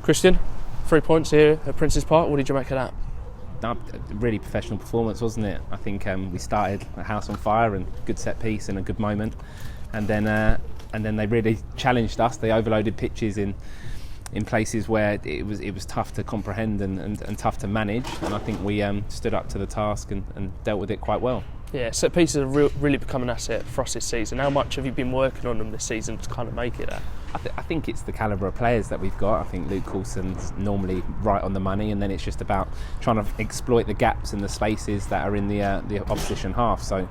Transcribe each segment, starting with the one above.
Christian, 3 points here at Prince's Park. What did you make of that? A really professional performance, wasn't it? I think we started a house on fire and good set piece and a good moment, and then they really challenged us. They overloaded pitches in places where it was tough to comprehend and tough to manage, and I think we stood up to the task and dealt with it quite well. Yeah, set pieces have really become an asset for us this season. How much have you been working on them this season to kind of make it that? I think it's the calibre of players that we've got. I think Luke Coulson's normally right on the money, and then it's just about trying to exploit the gaps and the spaces that are in the opposition half. So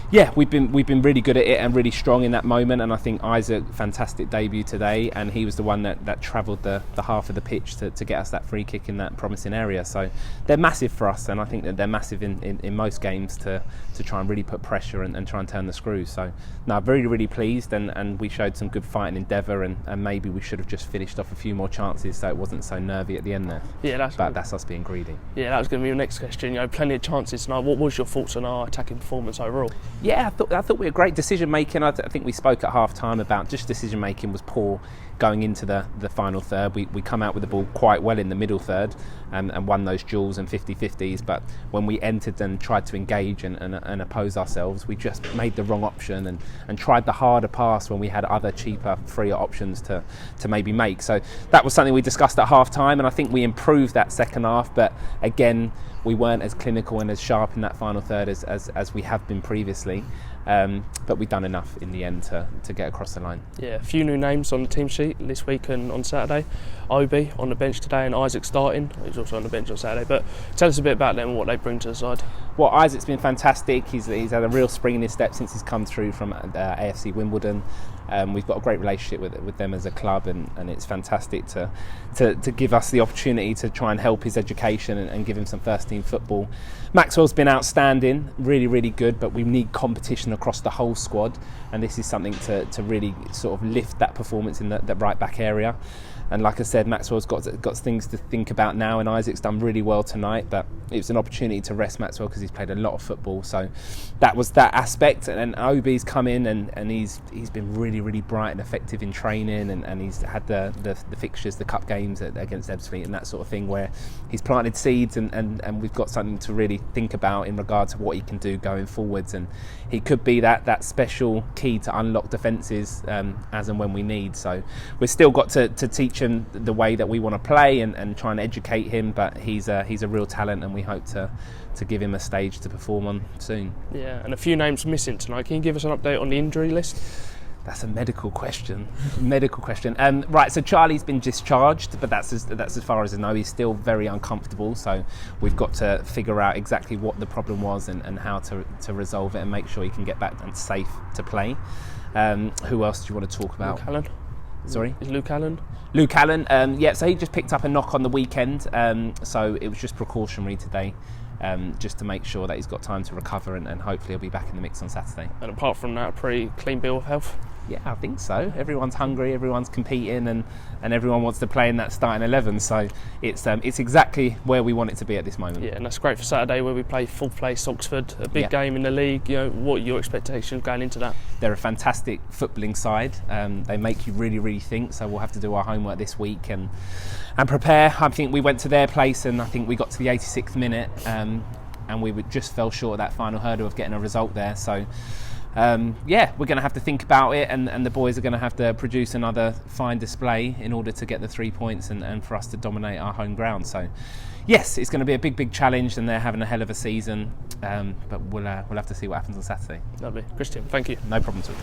yeah, we've been really good at it and really strong in that moment, and I think Isaac, fantastic debut today, and he was the one that travelled the half of the pitch to get us that free kick in that promising area. So they're massive for us, and I think that they're massive in most games to try and really put pressure and try and turn the screws. So no, really pleased, and we showed some good fighting endeavour, and maybe we should have just finished off a few more chances so it wasn't so nervy at the end there. Yeah, that's us being greedy. Yeah, that was going to be your next question. Plenty of chances tonight. What was your thoughts on our attacking performance overall? Yeah, I thought we were great decision making. I think we spoke at half time about just decision making was poor going into the final third. We come out with the ball quite well in the middle third and won those duels and 50-50s, but when we entered and tried to engage and oppose ourselves, we just made the wrong option and tried the harder pass when we had other cheaper, freer options to maybe make. So that was something we discussed at half time, and I think we improved that second half, but again, we weren't as clinical and as sharp in that final third as we have been previously. But we've done enough in the end to get across the line. Yeah, a few new names on the team sheet this week and on Saturday. Obi on the bench today and Isaac starting. He's also on the bench on Saturday. But tell us a bit about them and what they bring to the side. Well, Isaac's been fantastic. He's had a real spring in his step since he's come through from AFC Wimbledon. We've got a great relationship with them as a club, and it's fantastic to give us the opportunity to try and help his education and give him some first team football. Maxwell's been outstanding, really good, but we need competition across the whole squad, and this is something to really sort of lift that performance in the right back area. And like I said, Maxwell's got things to think about now, and Isaac's done really well tonight, but it was an opportunity to rest Maxwell because he's played a lot of football. So that was that aspect. And then Obi's come in and he's been really bright and effective in training, and he's had the fixtures, the cup games against Ebbsfleet and that sort of thing, where he's planted seeds, and we've got something to really think about in regard to what he can do going forwards. And he could be that special key to unlock defences as and when we need. So we've still got to teach him the way that we want to play and try and educate him, but he's a real talent, and we hope to give him a stage to perform on soon. Yeah, and a few names missing tonight. Can you give us an update on the injury list? That's a medical question. Right, so Charlie's been discharged, but that's as far as I know. He's still very uncomfortable, so we've got to figure out exactly what the problem was and how to resolve it and make sure he can get back and safe to play. Who else do you want to talk about? Luke Allen. Sorry? Is Luke Allen? Luke Allen, so he just picked up a knock on the weekend, so it was just precautionary today, just to make sure that he's got time to recover, and hopefully he'll be back in the mix on Saturday. And apart from that, a pretty clean bill of health? Yeah, I think so. Everyone's hungry, everyone's competing, and everyone wants to play in that starting 11. So it's exactly where we want it to be at this moment. Yeah, and that's great for Saturday, where we play full place Oxford, a big game in the league. What are your expectations going into that? They're a fantastic footballing side. They make you really think. So we'll have to do our homework this week and prepare. I think we went to their place, and I think we got to the 86th minute, and we just fell short of that final hurdle of getting a result there. So. We're going to have to think about it, and the boys are going to have to produce another fine display in order to get the 3 points and for us to dominate our home ground. So, yes, it's going to be a big challenge, and they're having a hell of a season. But we'll have to see what happens on Saturday. Lovely, Christian. Thank you. No problem at all.